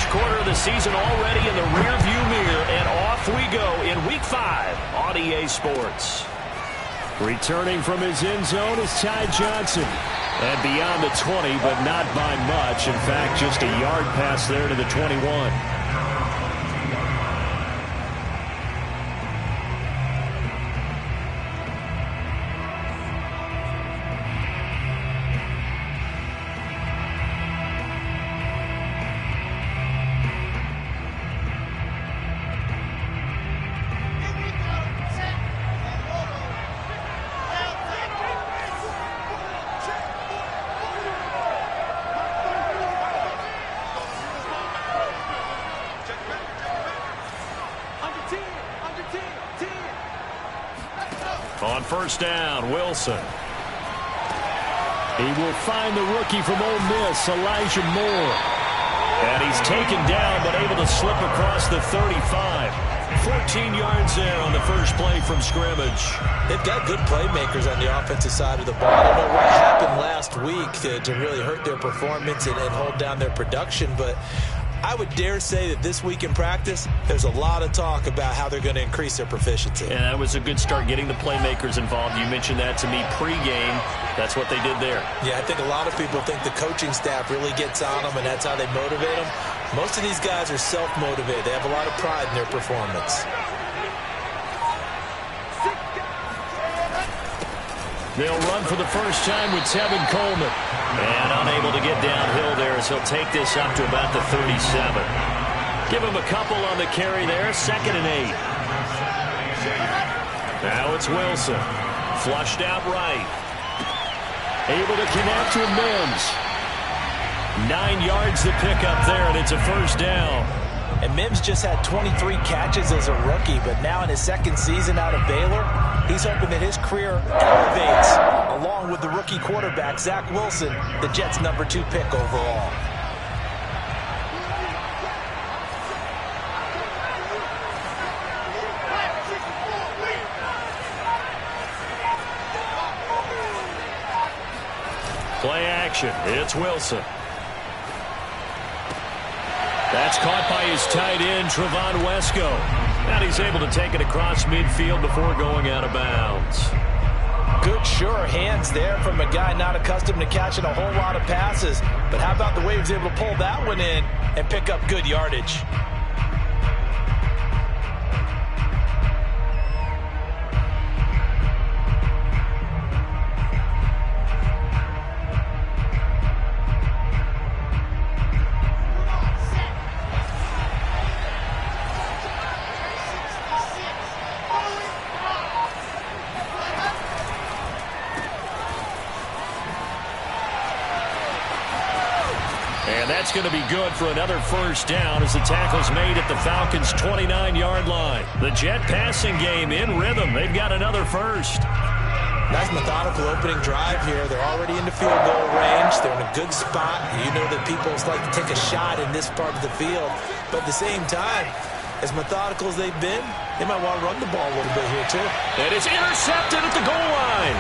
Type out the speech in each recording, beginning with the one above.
First quarter of the season already in the rearview mirror, and off we go in Week 5 on EA Sports. Returning from his end zone is Ty Johnson. And beyond the 20, but not by much. In fact, just a yard pass there to the 21. On first down, Wilson. He will find the rookie from Ole Miss, Elijah Moore. And he's taken down, but able to slip across the 35. 14 yards there on the first play from scrimmage. They've got good playmakers on the offensive side of the ball. I don't know what happened last week to really hurt their performance and hold down their production, but I would dare say that this week in practice, there's a lot of talk about how they're going to increase their proficiency. And that was a good start, getting the playmakers involved. You mentioned that to me pregame. That's what they did there. Yeah, I think a lot of people think the coaching staff really gets on them, and that's how they motivate them. Most of these guys are self-motivated. They have a lot of pride in their performance. They'll run for the first time with Tevin Coleman. And unable to get downhill there as he'll take this up to about the 37. Give him a couple on the carry there. 2nd and 8. Now it's Wilson. Flushed out right. Able to connect with Mims. 9 yards to pick up there, and it's a first down. And Mims just had 23 catches as a rookie, but now in his second season out of Baylor, he's hoping that his career elevates along with the rookie quarterback, Zach Wilson, the Jets' #2 pick overall. Play action. It's Wilson. That's caught by his tight end, Trevon Wesco. And he's able to take it across midfield before going out of bounds. Good, sure hands there from a guy not accustomed to catching a whole lot of passes. But how about the way he was able to pull that one in and pick up good yardage? That's going to be good for another first down as the tackle's made at the Falcons' 29-yard line. The Jet passing game in rhythm. They've got another first. Nice methodical opening drive here. They're already into field goal range. They're in a good spot. You know that people like to take a shot in this part of the field. But at the same time, as methodical as they've been, they might want to run the ball a little bit here too. And it's intercepted at the goal line.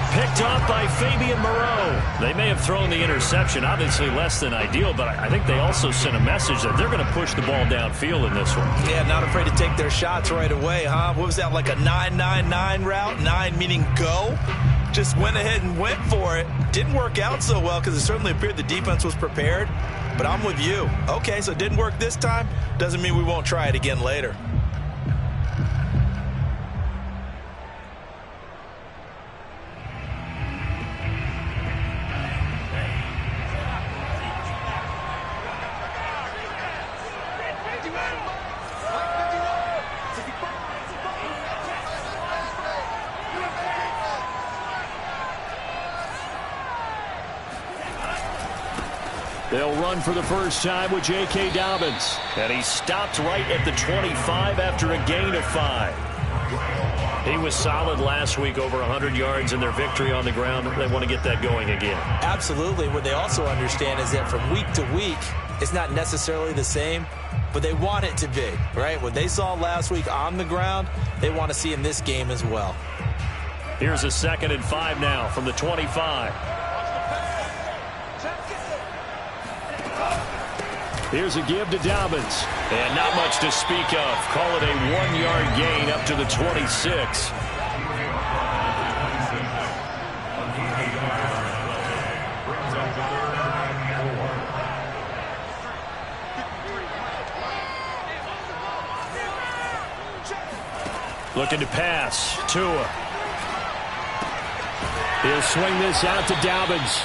Picked off by Fabian Moreau. They may have thrown the interception, obviously less than ideal, but I think they also sent a message that they're going to push the ball downfield in this one. Yeah, not afraid to take their shots right away, huh? What was that, like a 9-9-9 route? 9 meaning go? Just went ahead and went for it. Didn't work out so well because it certainly appeared the defense was prepared, but I'm with you. Okay, so it didn't work this time. Doesn't mean we won't try it again later. They'll run for the first time with J.K. Dobbins. And he stopped right at the 25 after a gain of 5. He was solid last week, over 100 yards in their victory on the ground. They want to get that going again. Absolutely. What they also understand is that from week to week, it's not necessarily the same, but they want it to be, right? What they saw last week on the ground, they want to see in this game as well. Here's a 2nd and 5 now from the 25. Here's a give to Dobbins. And not much to speak of. Call it a 1-yard gain up to the 26. Looking to pass. Tua. He'll swing this out to Dobbins.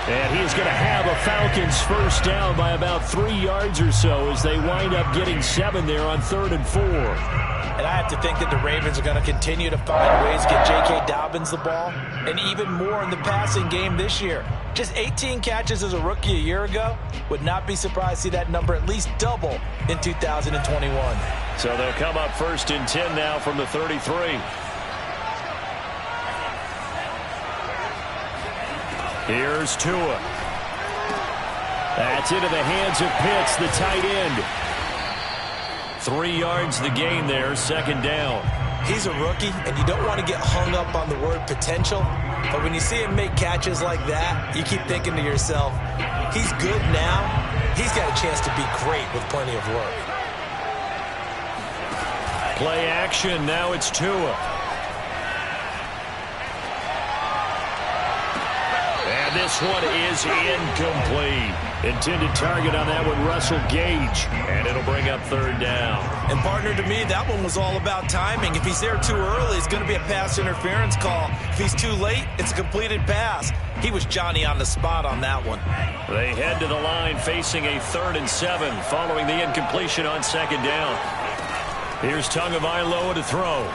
And he's going to have a Falcons first down by about 3 yards or so as they wind up getting 7 there on 3rd and 4. And I have to think that the Ravens are going to continue to find ways to get J.K. Dobbins the ball, and even more in the passing game this year. Just 18 catches as a rookie a year ago. Would not be surprised to see that number at least double in 2021. So they'll come up 1st and 10 now from the 33. Here's Tua. That's into the hands of Pitts, the tight end. 3 yards the gain there, 2nd down. He's a rookie, and you don't want to get hung up on the word potential. But when you see him make catches like that, you keep thinking to yourself, he's good now. He's got a chance to be great with plenty of work. Play action. Now it's Tua. And this one is incomplete. Intended target on that one, Russell Gage. And it'll bring up 3rd down. And partner, to me, that one was all about timing. If he's there too early, it's going to be a pass interference call. If he's too late, it's a completed pass. He was Johnny on the spot on that one. They head to the line facing a 3rd and 7 following the incompletion on 2nd down. Here's Tagovailoa to throw.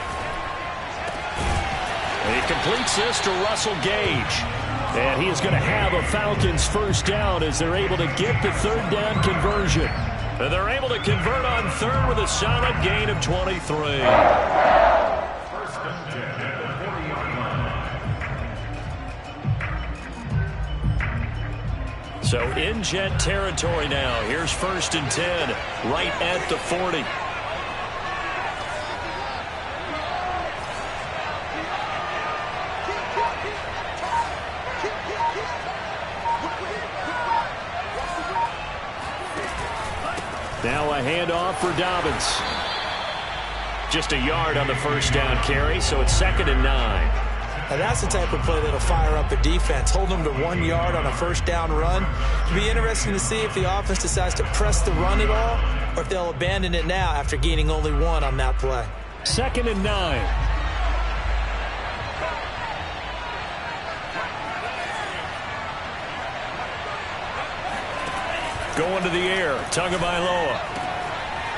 He completes this to Russell Gage. And he is going to have a Falcons first down as they're able to get the 3rd down conversion. And they're able to convert on 3rd with a solid gain of 23. So in Jet territory now. Here's 1st and 10 right at the 40. Now a handoff for Dobbins. Just a yard on the first down carry, so it's 2nd and 9. Now that's the type of play that'll fire up a defense. Hold them to 1 yard on a first down run. It'll be interesting to see if the offense decides to press the run at all, or if they'll abandon it now after gaining only 1 on that play. 2nd and 9. Going to the air, Tagovailoa.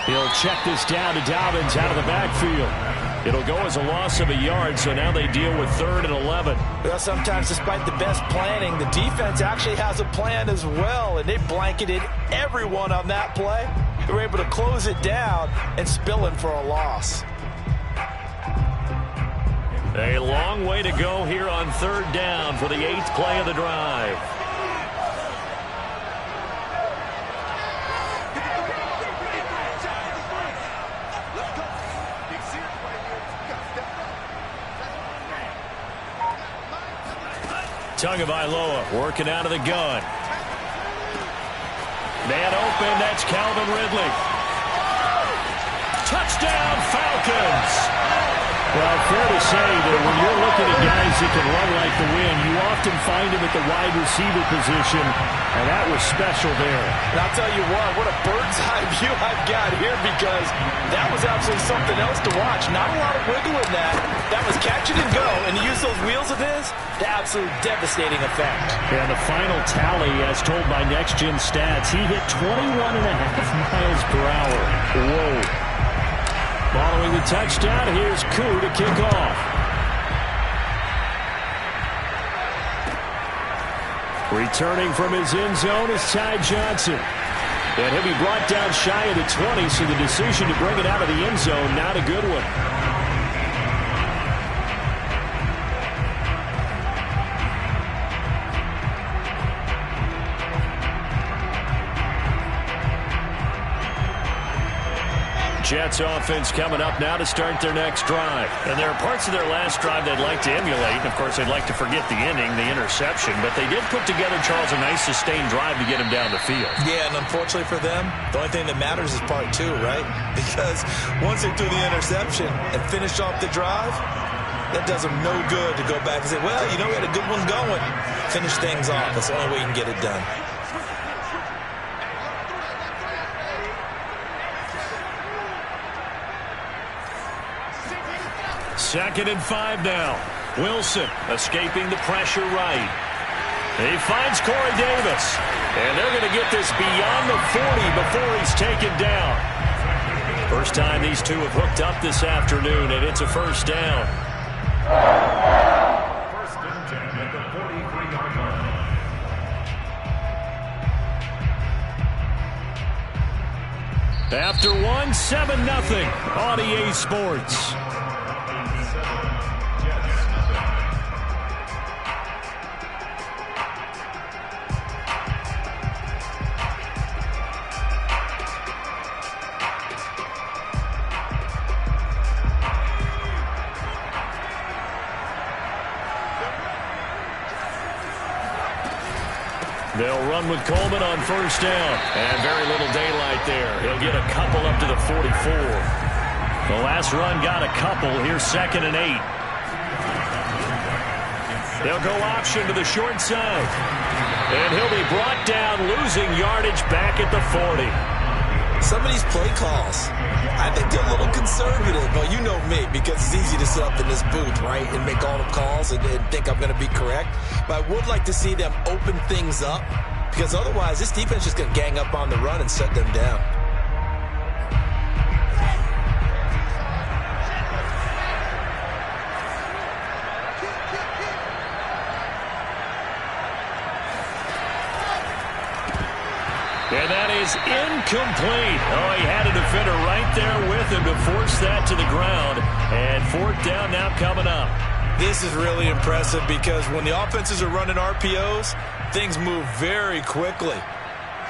He'll check this down to Dobbins out of the backfield. It'll go as a loss of a yard, so now they deal with 3rd and 11. Well, sometimes despite the best planning, the defense actually has a plan as well, and they blanketed everyone on that play. They were able to close it down and spill in for a loss. A long way to go here on 3rd down for the 8th play of the drive. Tagovailoa working out of the gun. Man open, that's Calvin Ridley. Touchdown, Falcons! Well, fair to say that when you're looking at guys that can run like the wind, you often find them at the wide receiver position, and that was special there. And I'll tell you what a bird's eye view I've got here, because that was absolutely something else to watch. Not a lot of wiggle in that. That was catch it and go, and to use those wheels of his, the absolute devastating effect. And the final tally, as told by Next Gen Stats, he hit 21.5 miles per hour. Whoa. Following the touchdown, here's Koo to kick off. Returning from his end zone is Ty Johnson. And he'll be brought down shy of the 20, so the decision to bring it out of the end zone, not a good one. Jets offense coming up now to start their next drive. And there are parts of their last drive they'd like to emulate. And, of course, they'd like to forget the ending, the interception. But they did put together, Charles, a nice sustained drive to get him down the field. Yeah, and unfortunately for them, the only thing that matters is part two, right? Because once they threw the interception and finished off the drive, that does them no good to go back and say, well, you know, we had a good one going. Finish things off. That's the only way you can get it done. Second and 5 now. Wilson escaping the pressure right. He finds Corey Davis. And they're going to get this beyond the 40 before he's taken down. First time these two have hooked up this afternoon, and it's a first down. First and 10 at the 43-yard line. After one, 7-0 on EA Sports. They'll run with Coleman on first down. And very little daylight there. He'll get a couple up to the 44. The last run got a couple. Here's 2nd and 8. They'll go option to the short side. And he'll be brought down, losing yardage back at the 40. Some of these play calls, I think they're a little conservative. But you know me, because it's easy to sit up in this booth, right, and make all the calls and think I'm going to be correct. But I would like to see them open things up, because otherwise this defense is going to gang up on the run and shut them down. And that is incomplete. Oh, he had a defender right there with him to force that to the ground. And 4th down now coming up. This is really impressive because when the offenses are running RPOs, things move very quickly.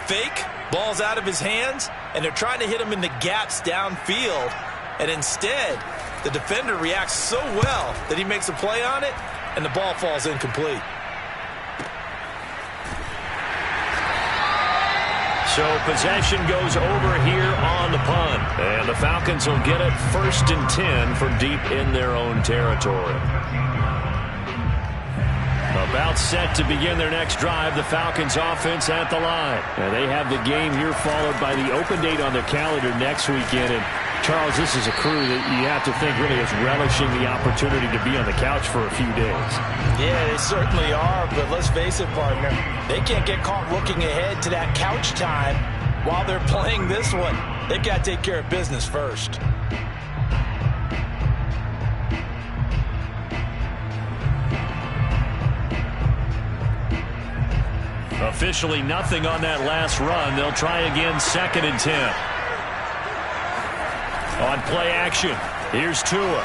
Fake, ball's out of his hands, and they're trying to hit him in the gaps downfield. And instead, the defender reacts so well that he makes a play on it, and the ball falls incomplete. So possession goes over here on the punt. And the Falcons will get it 1st and 10 from deep in their own territory. About set to begin their next drive, the Falcons offense at the line. And they have the game here followed by the open date on their calendar next weekend. And Charles, this is a crew that you have to think really is relishing the opportunity to be on the couch for a few days. Yeah, they certainly are, but let's face it, partner, they can't get caught looking ahead to that couch time while they're playing this one. They've got to take care of business first. Officially nothing on that last run. They'll try again 2nd and 10. On play action, here's Tua.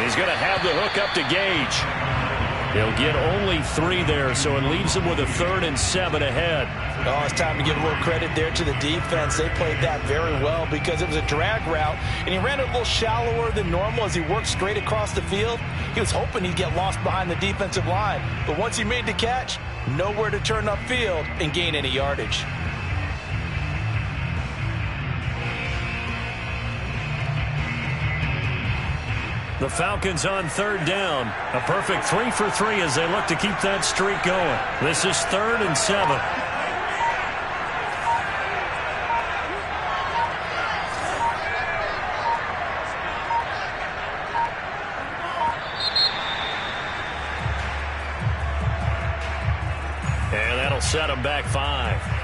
He's going to have the hook up to Gage. He'll get only 3 there, so it leaves him with a 3rd and 7 ahead. Oh, it's time to give a little credit there to the defense. They played that very well because it was a drag route, and he ran it a little shallower than normal as he worked straight across the field. He was hoping he'd get lost behind the defensive line, but once he made the catch, nowhere to turn upfield and gain any yardage. The Falcons on 3rd down. A perfect 3 for 3 as they look to keep that streak going. This is 3rd and 7. And that'll set them back 5.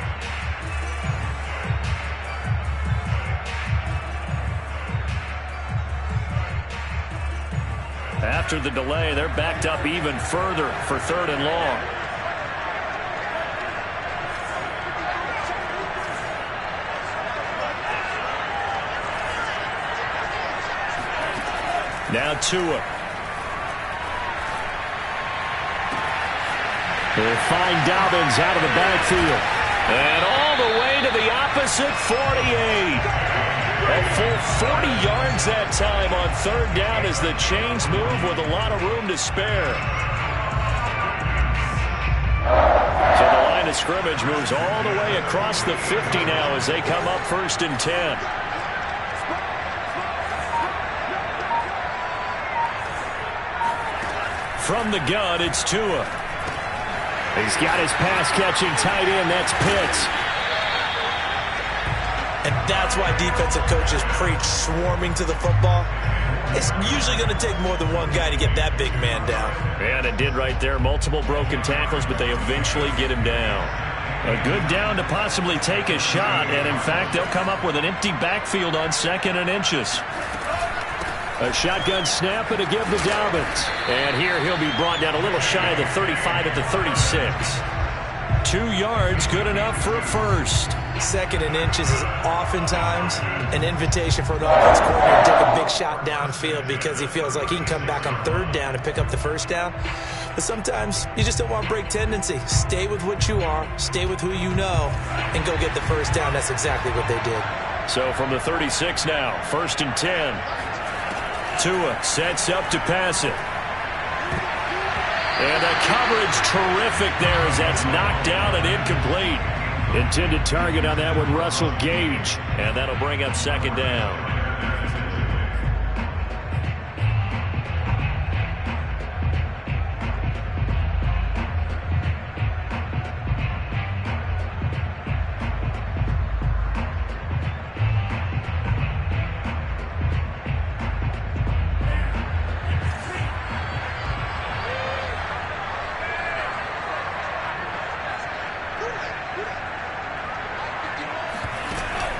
After the delay, they're backed up even further for 3rd and long. Now Tua. They'll find Dobbins out of the backfield. And all the way to the opposite 48. A full 40 yards that time on third down as the chains move with a lot of room to spare. So the line of scrimmage moves all the way across the 50 now as they come up 1st and 10. From the gun, it's Tua. He's got his pass-catching tight end. That's Pitts. And that's why defensive coaches preach swarming to the football. It's usually going to take more than one guy to get that big man down. And it did right there. Multiple broken tackles, but they eventually get him down. A good down to possibly take a shot. And, in fact, they'll come up with an empty backfield on 2nd and inches. A shotgun snap and a give to Dobbins. And here he'll be brought down a little shy of the 35 at the 36. 2 yards, good enough for a first. 2nd and inches is oftentimes an invitation for an offense coordinator to take a big shot downfield because he feels like he can come back on 3rd down and pick up the 1st down. But sometimes you just don't want break tendency. Stay with what you are, stay with who you know, and go get the 1st down. That's exactly what they did. So from the 36 now, 1st and 10. Tua sets up to pass it. And the coverage terrific there as that's knocked down and incomplete. Intended target on that one, Russell Gage. And that'll bring up 2nd down.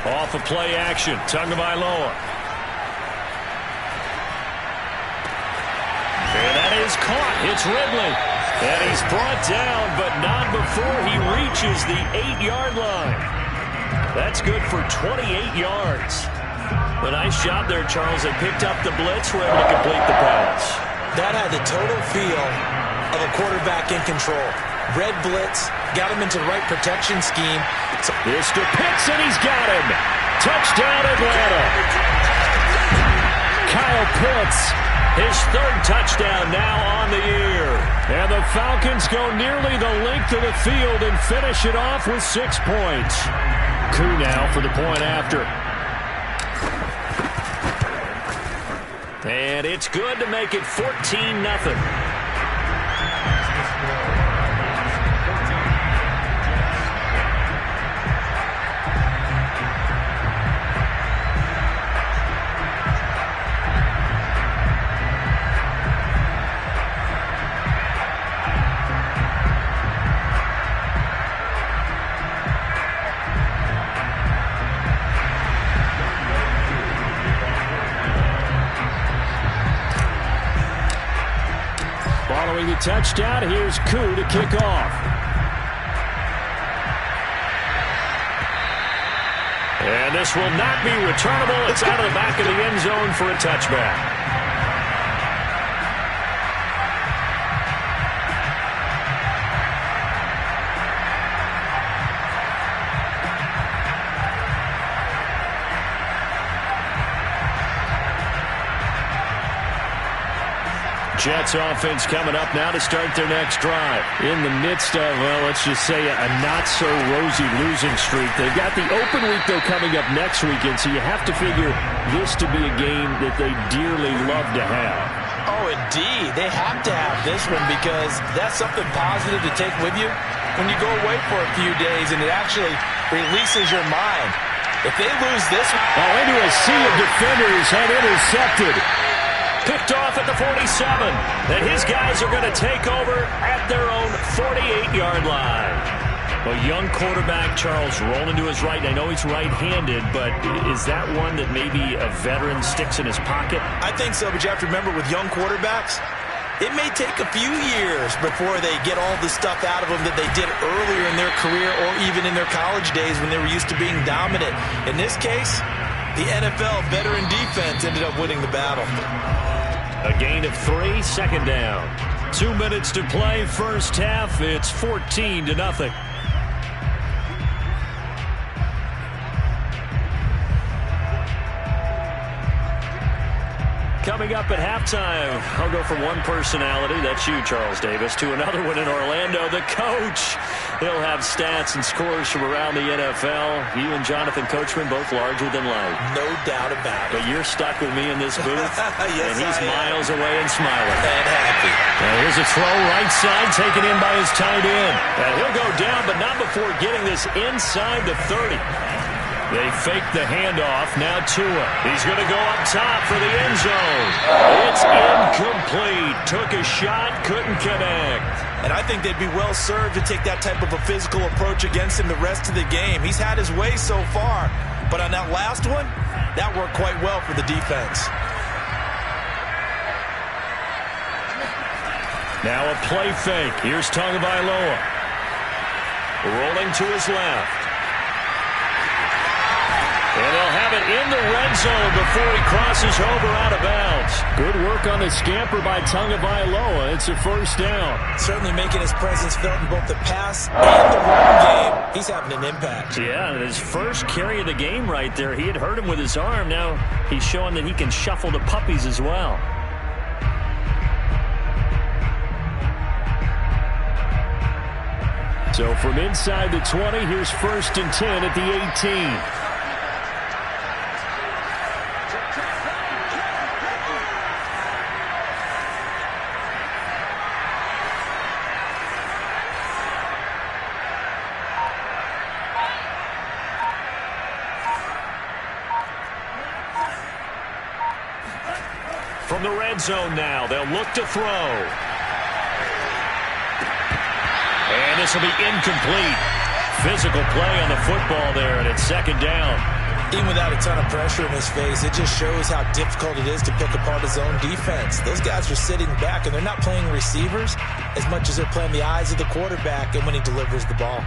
Off of play action, Tagovailoa. And that is caught. It's Ridley. And he's brought down, but not before he reaches the 8-yard line. That's good for 28 yards. A nice job there, Charles. They picked up the blitz, were able to complete the pass. That had the total feel of a quarterback in control. Red blitz, got him into the right protection scheme. So this to Pitts, and he's got him. Touchdown, Atlanta. Kyle Pitts, his 3rd touchdown now on the year. And the Falcons go nearly the length of the field and finish it off with 6 points. Koo now for the point after. And it's good to make it 14-0. Following the touchdown, here's Koo to kick off. And this will not be returnable. It's out of the back of the end zone for a touchback. Jets offense coming up now to start their next drive. In the midst of, well, let's just say a not-so-rosy losing streak. They've got the open week, though, coming up next weekend, so you have to figure this to be a game that they dearly love to have. Oh, indeed. They have to have this one because that's something positive to take with you when you go away for a few days, and it actually releases your mind. If they lose this one... Oh, into a sea of defenders and intercepted. Picked off at the 47. And his guys are going to take over at their own 48-yard line. A young quarterback, Charles, rolling to his right. I know he's right-handed, but is that one that maybe a veteran sticks in his pocket? I think so, but you have to remember with young quarterbacks, it may take a few years before they get all the stuff out of them that they did earlier in their career or even in their college days when they were used to being dominant. In this case, the NFL veteran defense ended up winning the battle. A gain of 3, 2nd down. 2 minutes to play, first half. It's 14-0. Coming up at halftime, I'll go from one personality, that's you, Charles Davis, to another one in Orlando, the coach. He'll have stats and scores from around the NFL. You and Jonathan Coachman both larger than life. No doubt about it. But you're stuck with me in this booth, yes, and he's miles away and smiling. And happy. Now here's a throw right side, taken in by his tight end. And he'll go down, but not before getting this inside the 30. They fake the handoff. Now Tua. He's going to go up top for the end zone. It's incomplete. Took a shot, couldn't connect. And I think they'd be well served to take that type of a physical approach against him the rest of the game. He's had his way so far. But on that last one, that worked quite well for the defense. Now a play fake. Here's Tagovailoa. Rolling to his left. And they'll have it in the red zone before he crosses over out of bounds. Good work on the scamper by Tagovailoa. It's a first down. Certainly making his presence felt in both the pass and the run game. He's having an impact. Yeah, his first carry of the game right there. He had hurt him with his arm. Now he's showing that he can shuffle the puppies as well. So from inside the 20, here's 1st and 10 at the 18. From the red zone now, they'll look to throw. And this will be incomplete. Physical play on the football there, and it's 2nd down. Even without a ton of pressure in his face, it just shows how difficult it is to pick apart his own defense. Those guys are sitting back, and they're not playing receivers as much as they're playing the eyes of the quarterback and when he delivers the ball.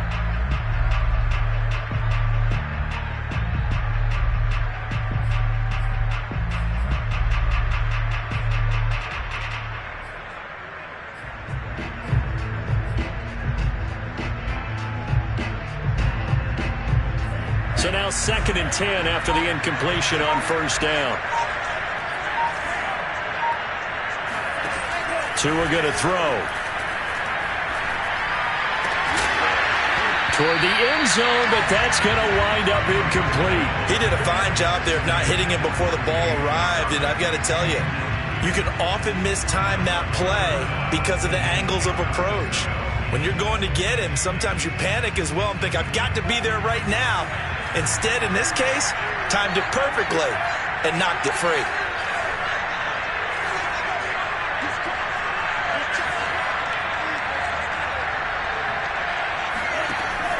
So now 2nd and 10 after the incompletion on 1st down. Tua going to throw. Toward the end zone, but that's going to wind up incomplete. He did a fine job there of not hitting him before the ball arrived, and I've got to tell you, you can often mistime that play because of the angles of approach. When you're going to get him, sometimes you panic as well and think, I've got to be there right now. Instead, in this case, timed it perfectly and knocked it free.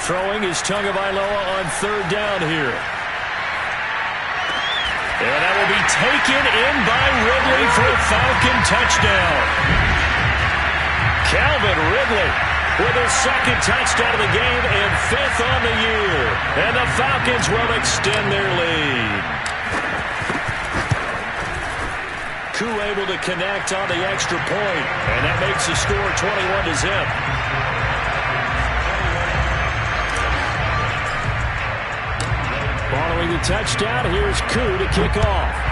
Throwing is Tagovailoa on 3rd down here. And that will be taken in by Ridley for a Falcon touchdown. Calvin Ridley with his 2nd touchdown of the game and 5th on the year. And the Falcons will extend their lead. Koo able to connect on the extra point, and that makes the score 21-0. Following the touchdown, here's Koo to kick off.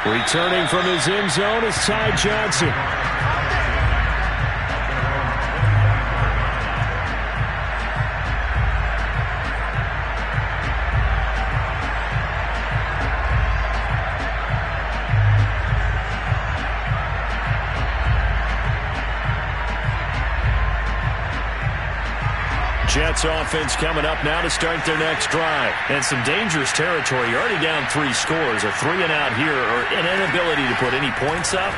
Returning from his end zone is Ty Johnson. Jets offense coming up now to start their next drive. And some dangerous territory. You're already down 3 scores. A 3-and-out here or an inability to put any points up.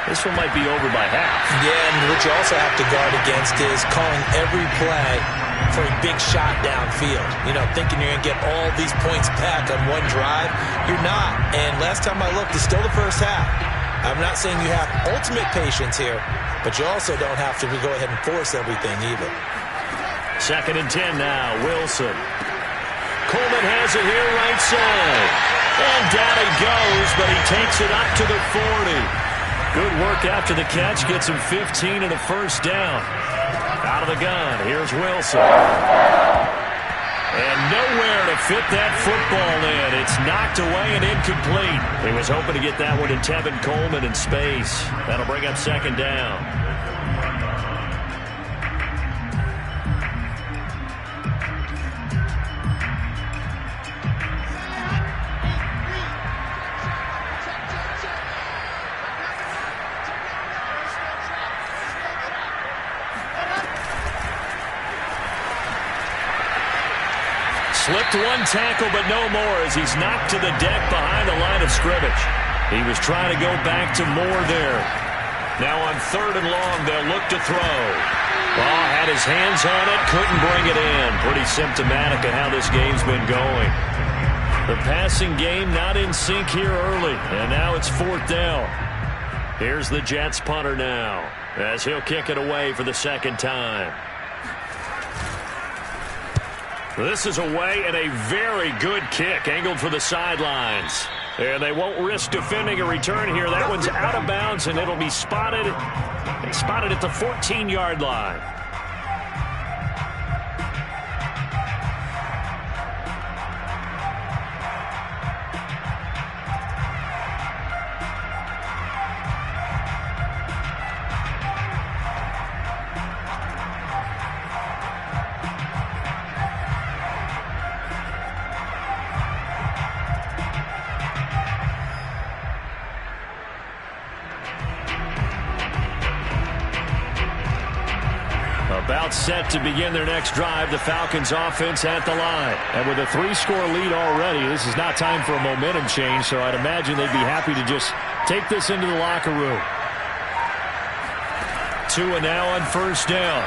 This one might be over by half. Yeah, and what you also have to guard against is calling every play for a big shot downfield. You know, thinking you're going to get all these points back on one drive. You're not. And last time I looked, it's still the first half. I'm not saying you have ultimate patience here, but you also don't have to go ahead and force everything either. 2nd and 10 now, Wilson. Coleman has it here right side. And down he goes, but he takes it up to the 40. Good work after the catch, gets him 15 and a 1st down. Out of the gun, here's Wilson. And nowhere to fit that football in. It's knocked away and incomplete. He was hoping to get that one to Tevin Coleman in space. That'll bring up second down. Slipped one tackle, but no more as he's knocked to the deck behind the line of scrimmage. He was trying to go back to Moore there. Now on 3rd and long, they'll look to throw. Ball had his hands on it, couldn't bring it in. Pretty symptomatic of how this game's been going. The passing game not in sync here early, and now it's 4th down. Here's the Jets punter now as he'll kick it away for the second time. This is away and a very good kick angled for the sidelines. And they won't risk defending a return here. That one's out of bounds, and it'll be spotted at the 14-yard line. About set to begin their next drive, the Falcons offense at the line. And with a 3-score lead already, this is not time for a momentum change, so I'd imagine they'd be happy to just take this into the locker room. Tua now on 1st down.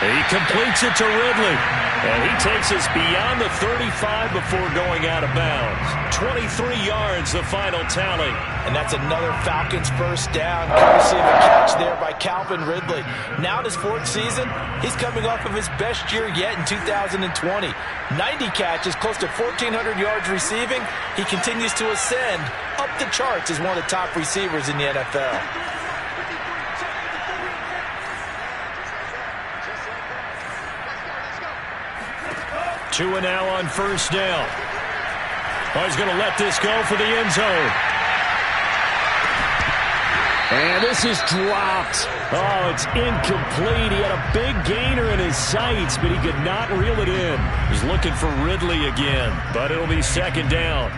He completes it to Ridley. And he takes us beyond the 35 before going out of bounds. 23 yards, the final tally. And that's another Falcons first down, courtesy of a catch there by Calvin Ridley. Now in his 4th season, he's coming off of his best year yet in 2020. 90 catches, close to 1,400 yards receiving. He continues to ascend up the charts as one of the top receivers in the NFL. Tua now on 1st down. Oh, he's going to let this go for the end zone. And this is dropped. Oh, it's incomplete. He had a big gainer in his sights, but he could not reel it in. He's looking for Ridley again, but it'll be 2nd down.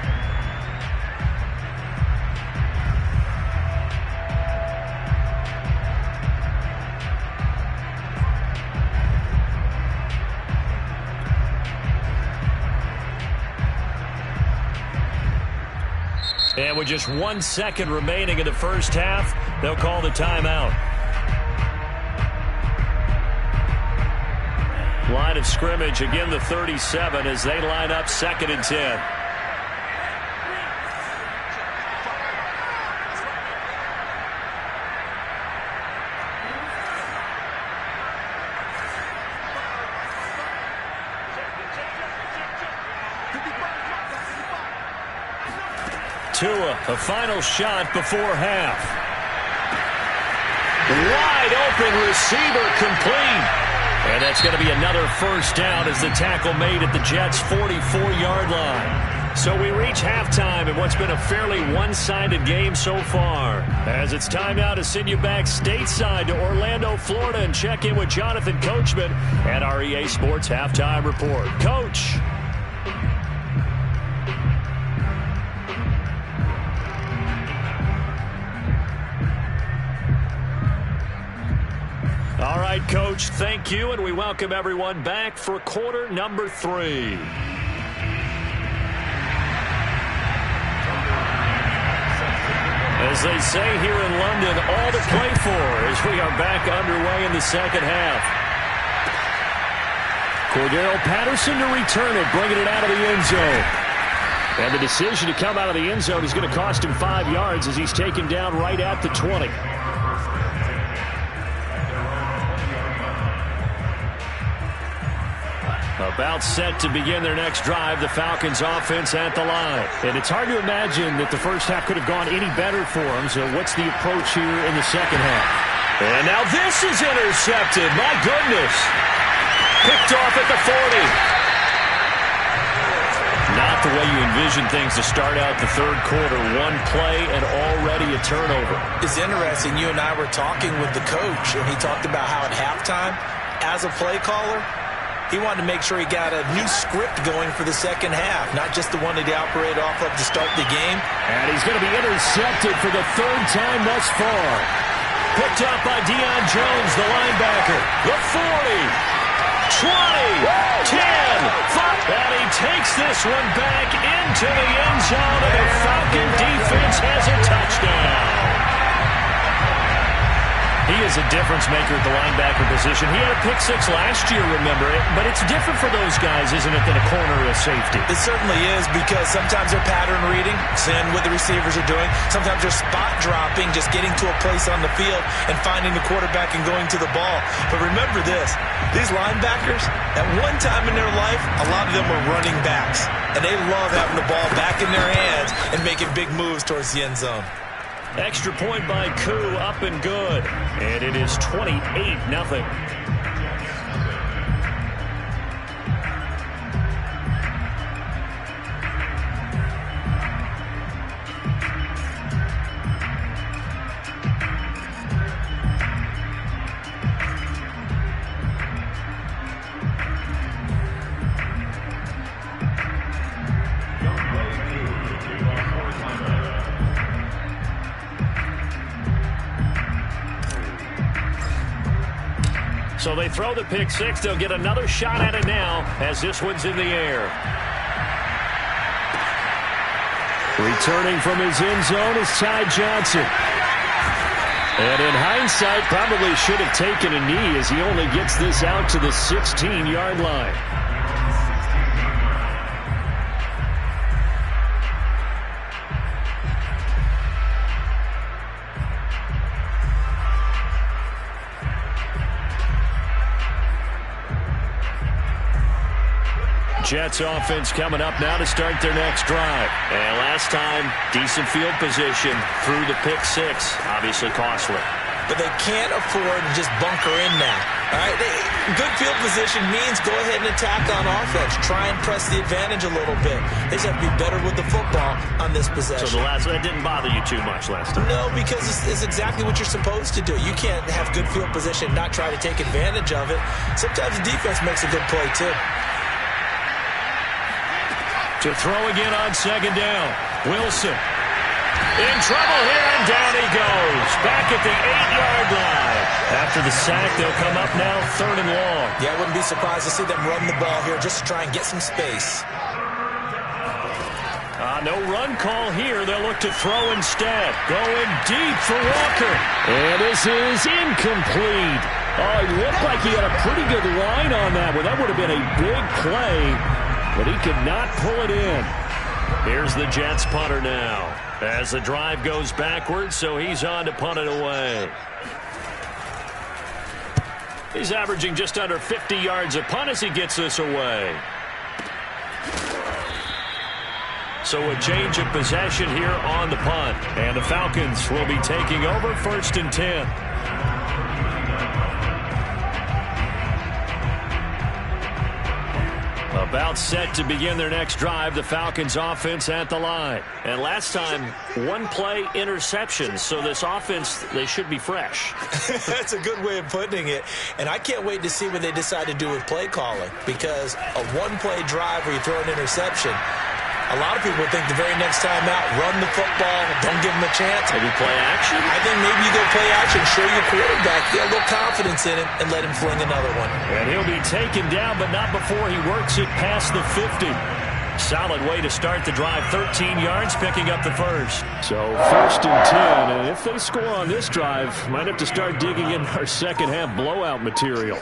And with just 1 second remaining in the first half, they'll call the timeout. Line of scrimmage, again the 37 as they line up 2nd and 10. Tua, a final shot before half. Wide open receiver complete. And that's going to be another first down as the tackle made at the Jets' 44-yard line. So we reach halftime in what's been a fairly one-sided game so far. As it's time now to send you back stateside to Orlando, Florida, and check in with Jonathan Coachman at our EA Sports Halftime Report. Coach. All right, Coach, thank you, and we welcome everyone back for quarter number 3. As they say here in London, all to play for as we are back underway in the second half. Cordero Patterson to return it, bringing it out of the end zone. And the decision to come out of the end zone is going to cost him 5 yards as he's taken down right at the 20. About set to begin their next drive, the Falcons offense at the line. And it's hard to imagine that the first half could have gone any better for them, so what's the approach here in the second half? And now this is intercepted. My goodness. Picked off at the 40. Not the way you envision things to start out the third quarter. One play and already a turnover. It's interesting. You and I were talking with the coach, and he talked about how at halftime, as a play caller, he wanted to make sure he got a new script going for the second half, not just the one that he operated off of to start the game. And he's going to be intercepted for the third time thus far. Picked up by Deion Jones, the linebacker. The 40, 20, 10, 5. And he takes this one back into the end zone, and the Falcon defense has a touchdown. He is a difference maker at the linebacker position. He had a pick six last year, remember it, but it's different for those guys, isn't it, than a corner or a safety? It certainly is, because sometimes they're pattern reading, seeing what the receivers are doing. Sometimes they're spot dropping, just getting to a place on the field and finding the quarterback and going to the ball. But remember this, these linebackers, at one time in their life, a lot of them were running backs, and they love having the ball back in their hands and making big moves towards the end zone. Extra point by Koo, up and good. And it is 28-0. So they throw the pick six. They'll get another shot at it now as this one's in the air. Returning from his end zone is Ty Johnson. And in hindsight, probably should have taken a knee as he only gets this out to the 16-yard line. Jets offense coming up now to start their next drive. And last time, decent field position through the pick six. Obviously costly. But they can't afford to just bunker in now. All right, good field position means go ahead and attack on offense. Try and press the advantage a little bit. They just have to be better with the football on this possession. So that didn't bother you too much last time? No, because it's exactly what you're supposed to do. You can't have good field position and not try to take advantage of it. Sometimes the defense makes a good play, too. To throw again on second down. Wilson in trouble here, and down he goes. Back at the 8-yard line. After the sack, they'll come up now third and long. Yeah, I wouldn't be surprised to see them run the ball here just to try and get some space. No run call here. They'll look to throw instead. Going deep for Walker. And this is incomplete. Oh, it looked like he had a pretty good line on that one. That would have been a big play, but he could not pull it in. Here's the Jets punter now. As the drive goes backwards, so he's on to punt it away. He's averaging just under 50 yards a punt as he gets this away. So a change of possession here on the punt. And the Falcons will be taking over 1st and 10. About set to begin their next drive, the Falcons offense at the line. And last time, one play interception. So this offense, they should be fresh. That's a good way of putting it. And I can't wait to see what they decide to do with play calling. Because a one-play drive where you throw an interception, a lot of people think the very next time out, run the football, don't give them a chance. Maybe play action? I think maybe you go play action, show your quarterback, get a little confidence in him, and let him fling another one. And he'll be taken down, but not before he works it past the 50. Solid way to start the drive, 13 yards, picking up the first. So 1st and 10, and if they score on this drive, might have to start digging in our second half blowout material.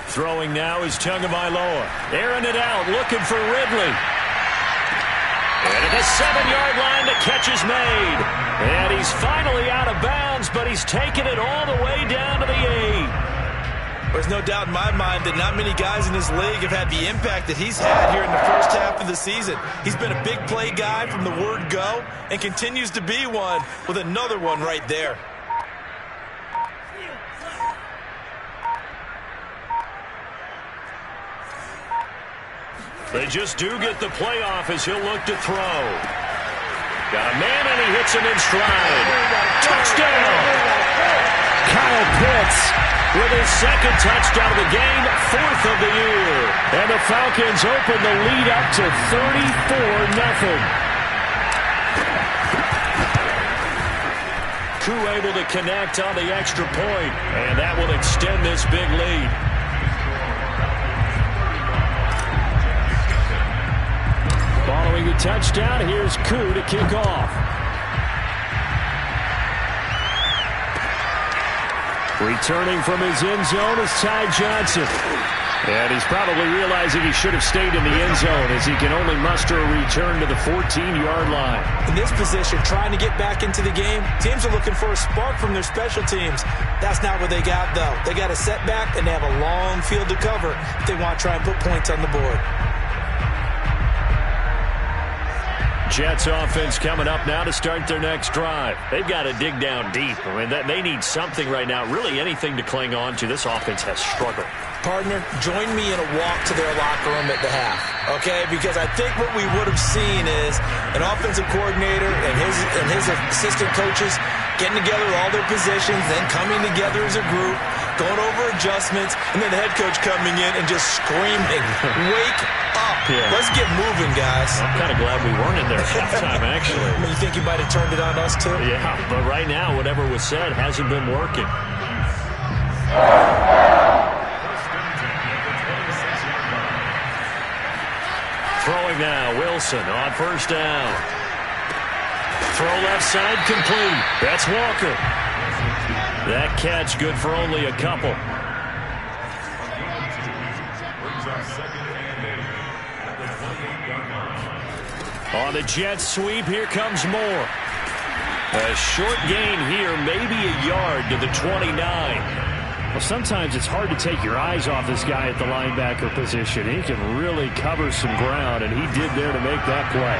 Throwing now is Tagovailoa. Airing it out, looking for Ridley. And at the 7-yard line, the catch is made. And he's finally out of bounds, but he's taken it all the way down to the 8. There's no doubt in my mind that not many guys in this league have had the impact that he's had here in the first half of the season. He's been a big play guy from the word go and continues to be one with another one right there. They just do get the playoff as he'll look to throw. Got a man, and he hits him in stride. Touchdown! Kyle Pitts with his second touchdown of the game, 4th of the year. And the Falcons open the lead up to 34-0. Koo able to connect on the extra point, and that will extend this big lead. Following the touchdown, here's Koo to kick off. Returning from his end zone is Ty Johnson. And he's probably realizing he should have stayed in the end zone as he can only muster a return to the 14-yard line. In this position, trying to get back into the game, teams are looking for a spark from their special teams. That's not what they got, though. They got a setback, and they have a long field to cover if they want to try and put points on the board. Jets offense coming up now to start their next drive. They've got to dig down deep. I mean, they need something right now, really anything to cling on to. This offense has struggled. Partner, join me in a walk to their locker room at the half, okay? Because I think what we would have seen is an offensive coordinator and his assistant coaches getting together with all their positions, then coming together as a group, going over adjustments, and then the head coach coming in and just screaming, wake up. Yeah. Let's get moving, guys. I'm kind of glad we weren't in there at halftime, actually. I mean, you think you might have turned it on us, too? Yeah, but right now, whatever was said hasn't been working. Throwing now, Wilson on first down. Throw left side, complete. That's Walker. That catch good for only a couple. On the Jets sweep, here comes Moore. A short gain here, maybe a yard to the 29. Well, sometimes it's hard to take your eyes off this guy at the linebacker position. He can really cover some ground, and he did there to make that play.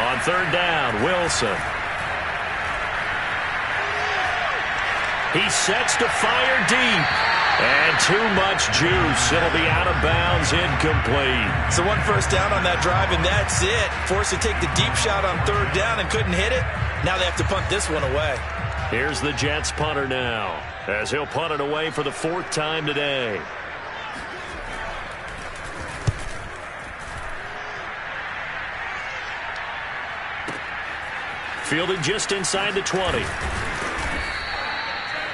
On third down, Wilson. He sets to fire deep. And too much juice. It'll be out of bounds, incomplete. So one first down on that drive, and that's it. Forced to take the deep shot on third down and couldn't hit it. Now they have to punt this one away. Here's the Jets punter now, as he'll punt it away for the 4th time today. Fielded just inside the 20.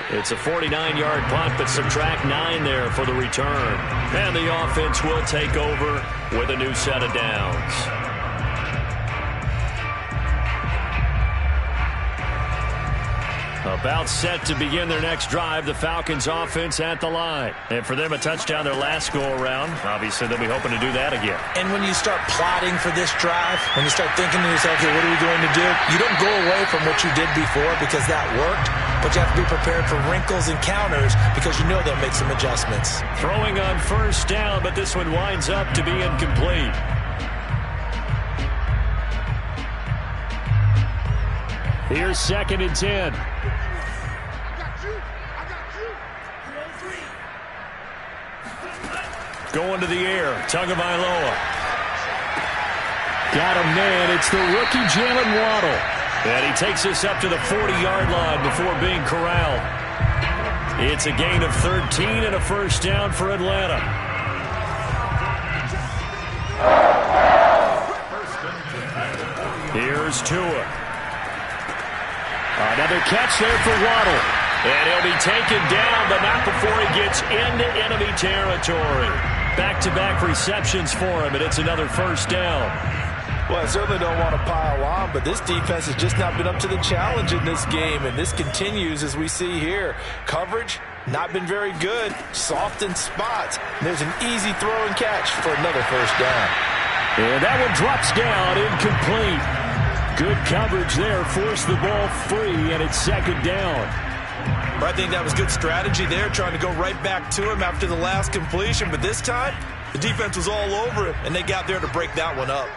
It's a 49-yard punt, but subtract 9 there for the return. And the offense will take over with a new set of downs. About set to begin their next drive, the Falcons offense at the line. And for them, a touchdown their last go-around. Obviously, they'll be hoping to do that again. And when you start plotting for this drive, when you start thinking to yourself, okay, what are we going to do? You don't go away from what you did before because that worked, but you have to be prepared for wrinkles and counters because you know they'll make some adjustments. Throwing on first down, but this one winds up to be incomplete. Here's 2nd and 10. Going to the air, Tagovailoa. Got him, man. It's the rookie Jalen Waddle. And he takes us up to the 40-yard line before being corralled. It's a gain of 13 and a first down for Atlanta. Here's Tua. Another catch there for Waddle. And he'll be taken down, but not before he gets into enemy territory. Back-to-back receptions for him, and it's another first down. Well, I certainly don't want to pile on, but this defense has just not been up to the challenge in this game, and this continues as we see here. Coverage, not been very good. Soft in spots. There's an easy throw and catch for another first down. And that one drops down, incomplete. Good coverage there. Forced the ball free, and it's second down. I think that was good strategy there, trying to go right back to him after the last completion. But this time, the defense was all over him, and they got there to break that one up.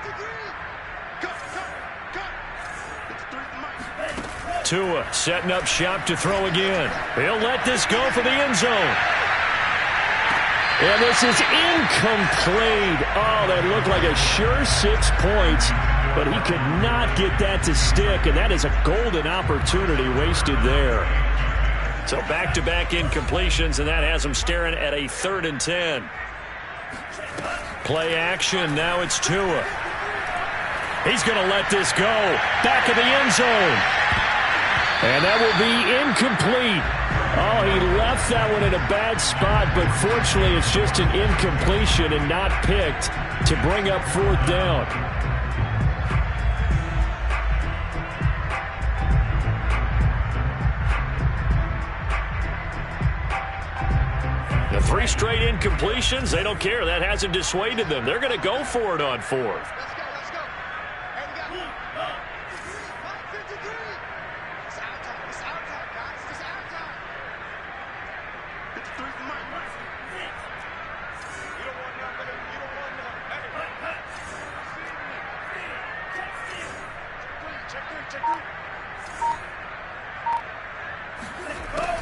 Tua setting up shop to throw again. He'll let this go for the end zone. And this is incomplete. Oh, that looked like a sure 6 points, but he could not get that to stick, and that is a golden opportunity wasted there. So back-to-back incompletions, and that has him staring at a 3rd and 10. Play action. Now it's Tua. He's going to let this go. Back of the end zone. And that will be incomplete. Oh, he left that one in a bad spot, but fortunately it's just an incompletion and not picked to bring up 4th down. The 3 straight incompletions, they don't care. That hasn't dissuaded them. They're going to go for it on 4th.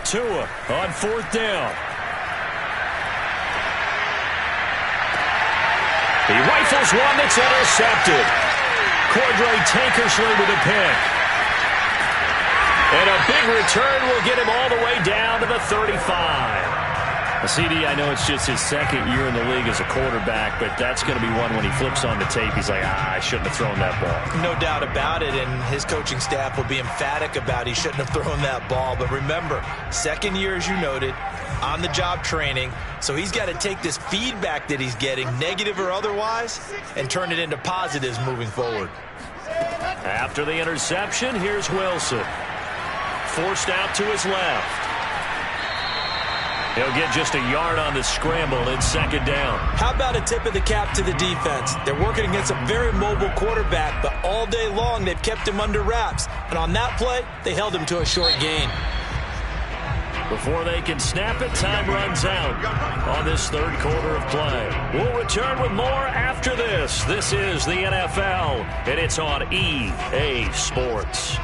Tua on 4th down. He rifles one that's intercepted. Cordray Tankersley with a pick. And a big return will get him all the way down to the 35. CD, I know it's just his 2nd year in the league as a quarterback, but that's going to be one when he flips on the tape. He's like, I shouldn't have thrown that ball. No doubt about it, and his coaching staff will be emphatic about he shouldn't have thrown that ball. But remember, 2nd year, as you noted, on-the-job training, so he's got to take this feedback that he's getting, negative or otherwise, and turn it into positives moving forward. After the interception, here's Wilson. Forced out to his left. He'll get just a yard on the scramble in 2nd down. How about a tip of the cap to the defense? They're working against a very mobile quarterback, but all day long they've kept him under wraps. And on that play, they held him to a short gain. Before they can snap it, time runs out on this 3rd quarter of play. We'll return with more after this. This is the NFL, and it's on EA Sports.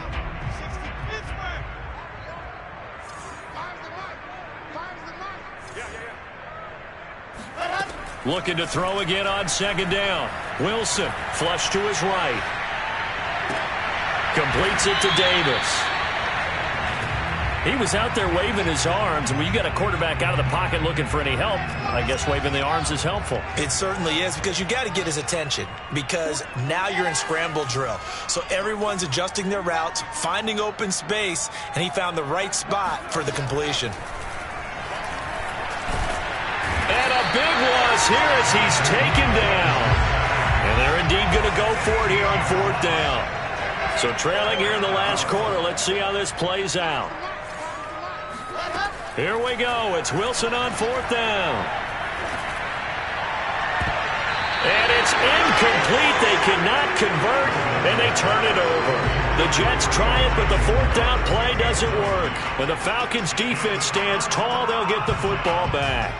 Looking to throw again on 2nd down. Wilson, flush to his right. Completes it to Davis. He was out there waving his arms, and when you got a quarterback out of the pocket looking for any help, I guess waving the arms is helpful. It certainly is, because you got to get his attention, because now you're in scramble drill. So everyone's adjusting their routes, finding open space, and he found the right spot for the completion. And a big loss here as he's taken down. And they're indeed going to go for it here on 4th down. So trailing here in the last quarter. Let's see how this plays out. Here we go. It's Wilson on 4th down. And it's incomplete. They cannot convert, and they turn it over. The Jets try it, but the 4th down play doesn't work. When the Falcons' defense stands tall, they'll get the football back.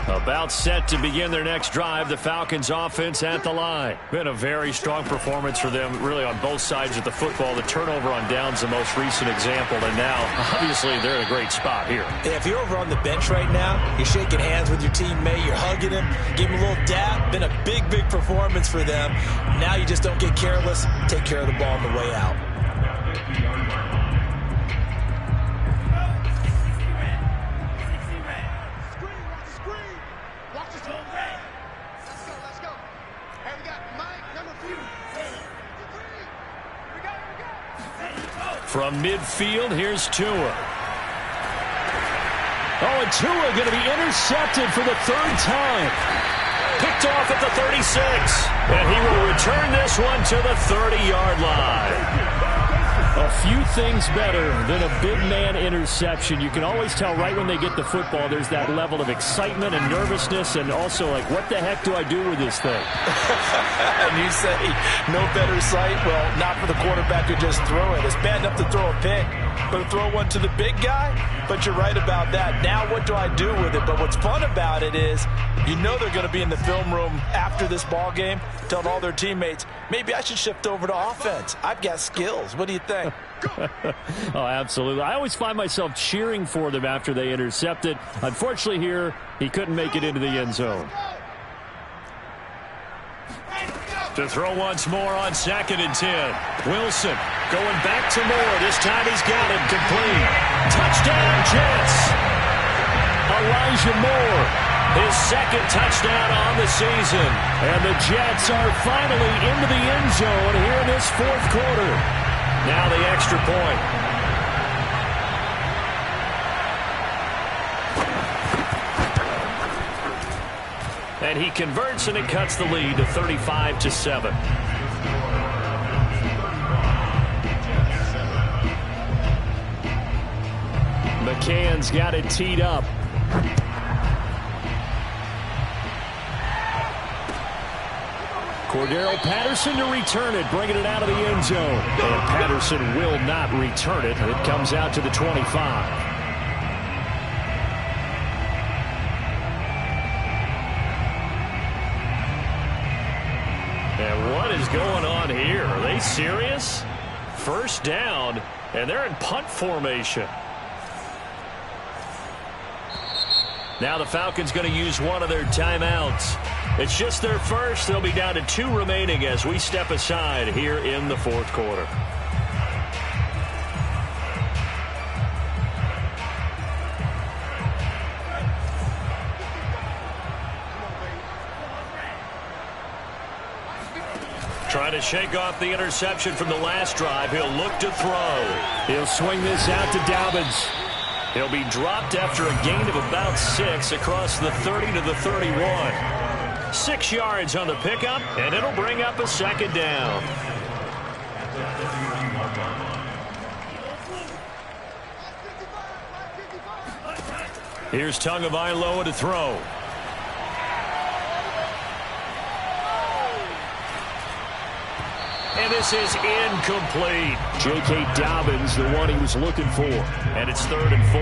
About set to begin their next drive. The Falcons offense at the line. Been a very strong performance for them, really, on both sides of the football. The turnover on downs, the most recent example, and now, obviously, they're in a great spot here. Yeah, if you're over on the bench right now, you're shaking hands with your teammate, you're hugging him, give him a little dap. Been a big, big performance for them. Now you just don't get careless. Take care of the ball on the way out. From midfield, here's Tua. Oh, and Tua going to be intercepted for the 3rd time. Picked off at the 36. And he will return this one to the 30-yard line. A few things better than a big man interception. You can always tell right when they get the football, there's that level of excitement and nervousness, and also like, what the heck do I do with this thing? And you say, no better sight? Well, not for the quarterback who just threw it. It's bad enough to throw a pick, but to throw one to the big guy? But you're right about that. Now what do I do with it? But what's fun about it is, you know they're going to be in the film room after this ball game, telling all their teammates, maybe I should shift over to offense. I've got skills. What do you think? Oh, absolutely. I always find myself cheering for them after they intercept it. Unfortunately here, he couldn't make it into the end zone. To throw once more on 2nd and 10. Wilson going back to Moore. This time he's got it complete. Touchdown, Jets. Elijah Moore, his 2nd touchdown on the season. And the Jets are finally into the end zone here in this 4th quarter. Now the extra point. And he converts, and it cuts the lead to 35-7. McCann's got it teed up. Cordero Patterson to return it, bringing it out of the end zone. And Patterson will not return it. It comes out to the 25. And what is going on here? Are they serious? 1st down, and they're in punt formation. Now the Falcons going to use one of their timeouts. It's just their first. They'll be down to 2 remaining as we step aside here in the 4th quarter. Trying to shake off the interception from the last drive. He'll look to throw. He'll swing this out to Dobbins. He'll be dropped after a gain of about 6 across the 30 to the 31. 6 yards on the pickup, and it'll bring up a 2nd down. Here's Tagovailoa to throw. And this is incomplete. J.K. Dobbins, the one he was looking for. And it's 3rd and 4.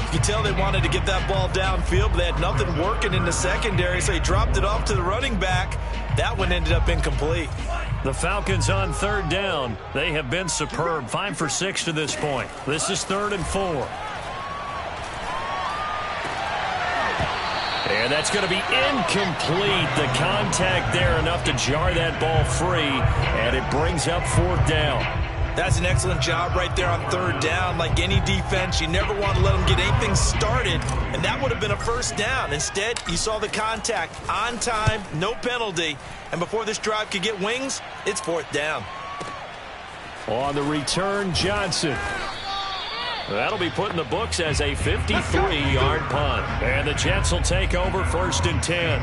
You can tell they wanted to get that ball downfield, but they had nothing working in the secondary, so he dropped it off to the running back. That one ended up incomplete. The Falcons on 3rd down. They have been superb. 5 for 6 to this point. This is 3rd and 4. And that's going to be incomplete. The contact there enough to jar that ball free, and it brings up 4th down. That's an excellent job right there on 3rd down. Like any defense, you never want to let them get anything started, and that would have been a 1st down. Instead, you saw the contact on time, no penalty, and before this drive could get wings, it's 4th down. On the return, Johnson. That'll be put in the books as a 53-yard punt. And the Jets will take over 1st and 10.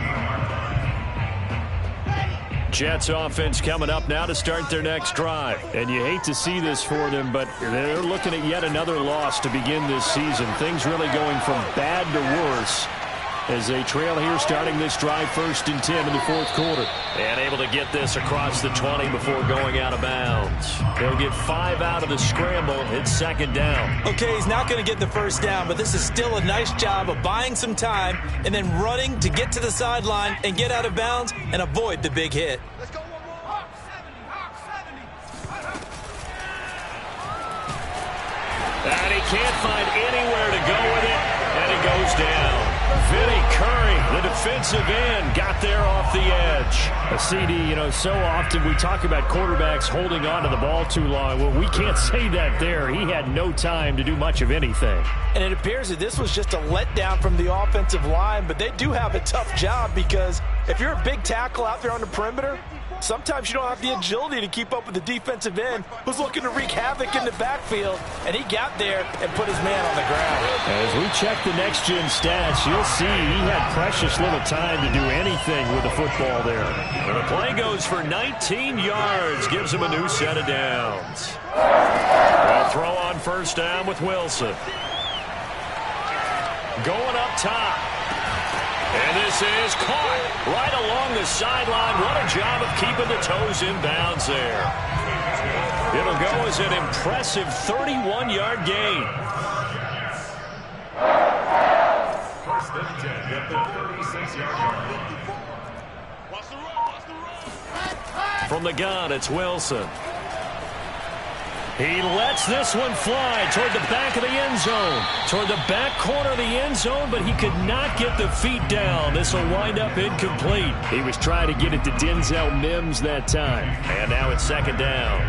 Jets offense coming up now to start their next drive. And you hate to see this for them, but they're looking at yet another loss to begin this season. Things really going from bad to worse as they trail here starting this drive 1st and 10 in the 4th quarter. And able to get this across the 20 before going out of bounds. They'll get 5 out of the scramble. It's 2nd down. Okay, he's not going to get the 1st down, but this is still a nice job of buying some time and then running to get to the sideline and get out of bounds and avoid the big hit. Let's go one more. Hawk 70. And he can't find anywhere to go with it, and it goes down. Vinny Curry, the defensive end, got there off the edge. A CD, you know, so often we talk about quarterbacks holding on to the ball too long. Well, we can't say that there. He had no time to do much of anything. And it appears that this was just a letdown from the offensive line, but they do have a tough job because if you're a big tackle out there on the perimeter, Sometimes you don't have the agility to keep up with the defensive end who's looking to wreak havoc in the backfield, and he got there and put his man on the ground. As we check the next-gen stats, you'll see he had precious little time to do anything with the football there. And the play goes for 19 yards, gives him a new set of downs. They'll throw on first down with Wilson. Going up top. And this is caught right along the sideline. What a job of keeping the toes in bounds there. It'll go as an impressive 31-yard gain. First and 10 at the 36-yard line. From the gun, it's Wilson. He lets this one fly toward the back of the end zone. Toward the back corner of the end zone, but he could not get the feet down. This will wind up incomplete. He was trying to get it to Denzel Mims that time. And now it's second down.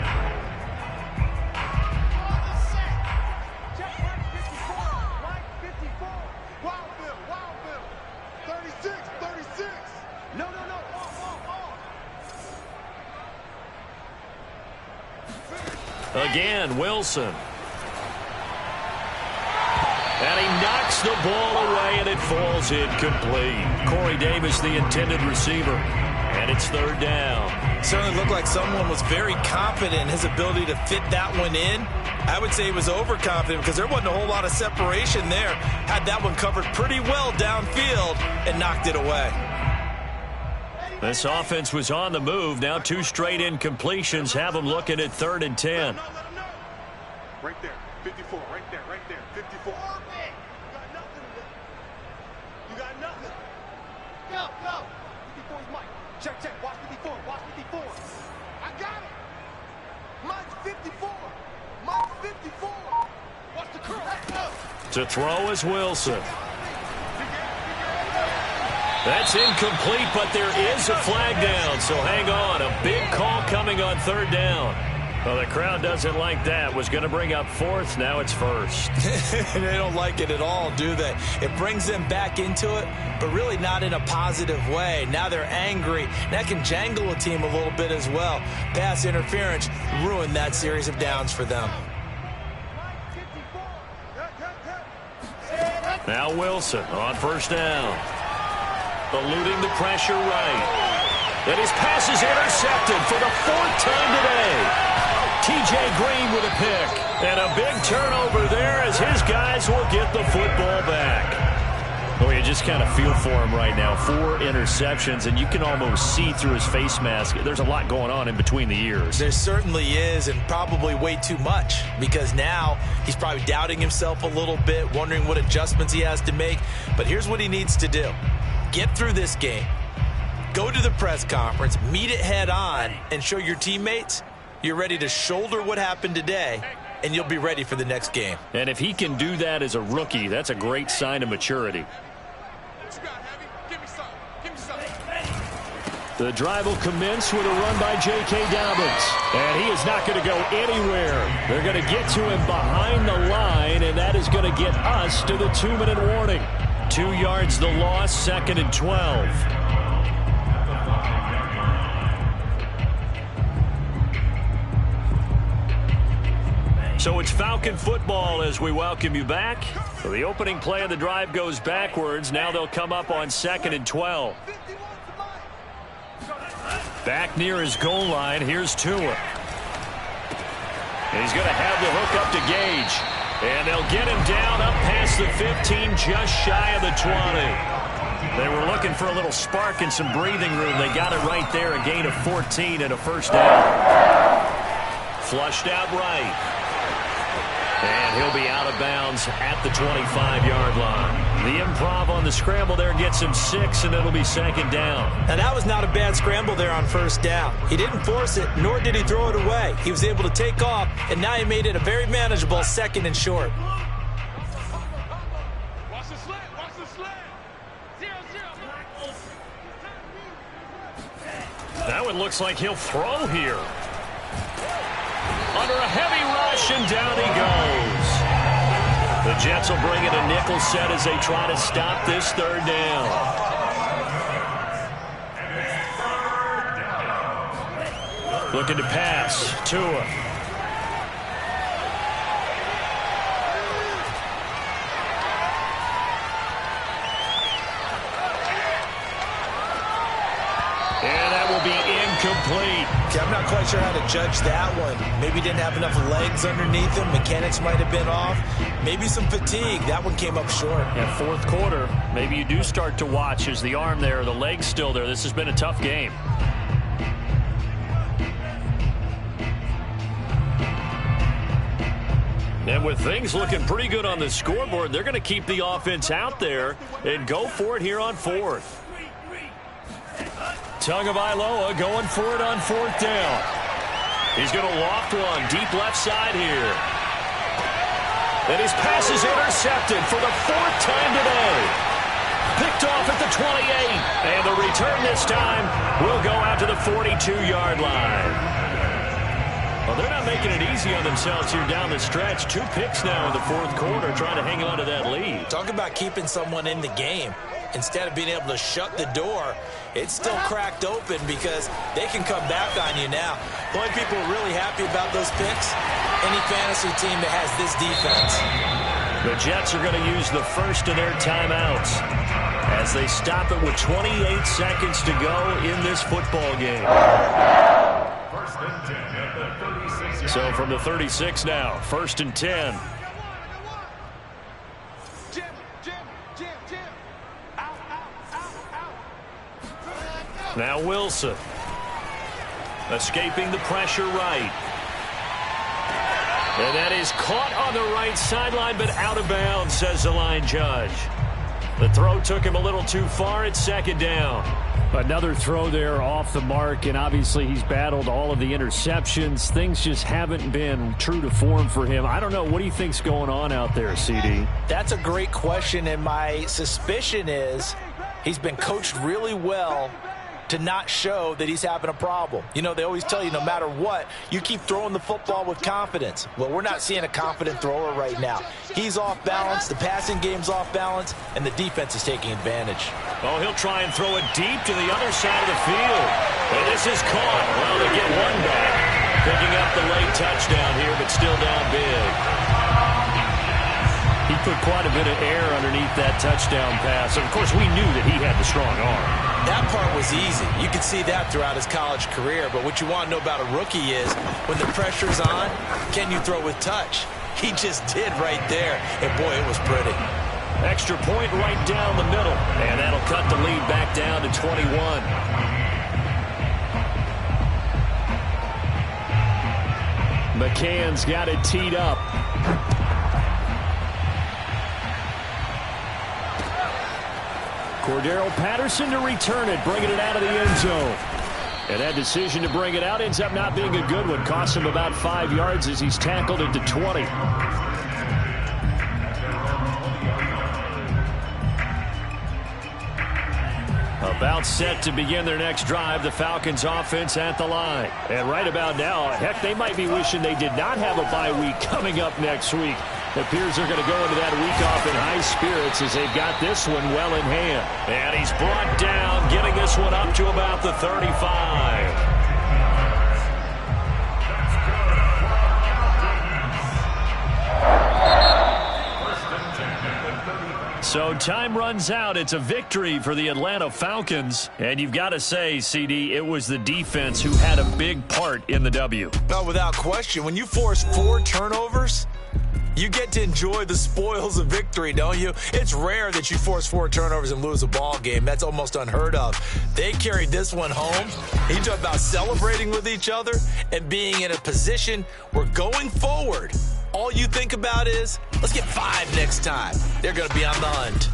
Again, Wilson. And he knocks the ball away, and it falls incomplete. Corey Davis, the intended receiver. And it's third down. Certainly looked like someone was very confident in his ability to fit that one in. I would say he was overconfident because there wasn't a whole lot of separation there. Had that one covered pretty well downfield and knocked it away. This offense was on the move. Now 2 straight incompletions have them looking at 3rd and 10. Right there, 54, right there, 54. You got nothing. Go. 54 is Mike. Check. Watch 54. I got it. Mike's 54. Watch the curl. Let's go. To throw is Wilson. That's incomplete, but there is a flag down, so hang on. A big call coming on 3rd down. Well, the crowd doesn't like that. Was going to bring up 4th. Now it's 1st. They don't like it at all, do they? It brings them back into it, but really not in a positive way. Now they're angry. That can jangle a team a little bit as well. Pass interference ruined that series of downs for them. Now Wilson on first down. Eluding the pressure right. And his pass is intercepted for the 4th time today. T.J. Green with a pick. And a big turnover there as his guys will get the football back. Oh, you just kind of feel for him right now. 4 interceptions, and you can almost see through his face mask. There's a lot going on in between the ears. There certainly is, and probably way too much, because now he's probably doubting himself a little bit, wondering what adjustments he has to make. But here's what he needs to do. Get through this game, go to the press conference, meet it head on, and show your teammates you're ready to shoulder what happened today, and you'll be ready for the next game. And if he can do that as a rookie, that's a great sign of maturity. The drive will commence with a run by J.K. Dobbins. And he is not going to go anywhere. They're going to get to him behind the line, and that is going to get us to the 2-minute warning. 2 yards the loss, 2nd and 12. So it's Falcon football as we welcome you back. So the opening play of the drive goes backwards. Now they'll come up on 2nd and 12. Back near his goal line, here's Tua. And he's going to have the hook up to Gage. And they'll get him down up past the 15, just shy of the 20. They were looking for a little spark and some breathing room. They got it right there, a gain of 14 and a first down. Flushed out right. And he'll be out of bounds at the 25-yard line. The improv on the scramble there gets him 6, and it'll be 2nd down. And that was not a bad scramble there on first down. He didn't force it, nor did he throw it away. He was able to take off, and now he made it a very manageable 2nd and short. Watch the slant. 0-0. That one looks like he'll throw here. Under a heavy rush, and down he goes. The Jets will bring in a nickel set as they try to stop this 3rd down. Looking to pass. Tua. And that will be incomplete. Okay, I'm not quite sure how to judge that one. Maybe didn't have enough legs underneath him. Mechanics might have been off. Maybe some fatigue. That one came up short. Yeah, fourth quarter, maybe you do start to watch. Is the arm there, the leg's still there? This has been a tough game. And with things looking pretty good on the scoreboard, they're going to keep the offense out there and go for it here on fourth. Tagovailoa going for it on fourth down. He's going to loft one deep left side here. And his pass is intercepted for the fourth time today. Picked off at the 28. And the return this time will go out to the 42-yard line. Well, they're not making it easy on themselves here down the stretch. 2 picks now in the fourth quarter trying to hang on to that lead. Talk about keeping someone in the game. Instead of being able to shut the door, it's still cracked open because they can come back on you now. The only people really happy about those picks, any fantasy team that has this defense. The Jets are going to use the first of their timeouts as they stop it with 28 seconds to go in this football game. First and 10 at the 36. So from the 36 now, first and 10. Now Wilson. Escaping the pressure right. And that is caught on the right sideline, but out of bounds, says the line judge. The throw took him a little too far. It's second down. Another throw there off the mark, and obviously he's battled all of the interceptions. Things just haven't been true to form for him. I don't know. What do you think's going on out there, CD? That's a great question, and my suspicion is he's been coached really well to not show that he's having a problem. You know, they always tell you no matter what, you keep throwing the football with confidence. Well, we're not seeing a confident thrower right now. He's off balance, the passing game's off balance, and the defense is taking advantage. Oh, he'll try and throw it deep to the other side of the field. And this is caught. Well, they get one back. Picking up the late touchdown here, but still down big. He put quite a bit of air underneath that touchdown pass. And of course, we knew that he had the strong arm. That part was easy. You could see that throughout his college career. But what you want to know about a rookie is when the pressure's on, can you throw with touch? He just did right there. And, boy, it was pretty. Extra point right down the middle. And that'll cut the lead back down to 21. McCann's got it teed up. Cordero Patterson to return it, bringing it out of the end zone. And that decision to bring it out ends up not being a good one. Costs him about 5 yards as he's tackled into 20. About set to begin their next drive, the Falcons offense at the line. And right about now, heck, they might be wishing they did not have a bye week coming up next week. It appears they're going to go into that week off in high spirits as they've got this one well in hand. And he's brought down, getting this one up to about the 35. So time runs out. It's a victory for the Atlanta Falcons. And you've got to say, CD, it was the defense who had a big part in the W. No, without question. When you force 4 turnovers, you get to enjoy the spoils of victory, don't you? It's rare that you force 4 turnovers and lose a ball game. That's almost unheard of. They carried this one home. You talk about celebrating with each other and being in a position where going forward, all you think about is, let's get 5 next time. They're going to be on the hunt.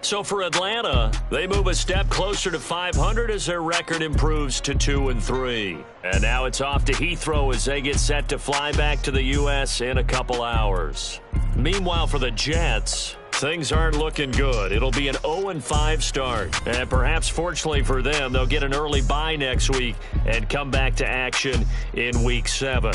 So for Atlanta, they move a step closer to 500 as their record improves to 2-3. And now it's off to Heathrow as they get set to fly back to the U.S. in a couple hours. Meanwhile, for the Jets, things aren't looking good. It'll be an 0-5 start. And perhaps fortunately for them, they'll get an early bye next week and come back to action in Week 7.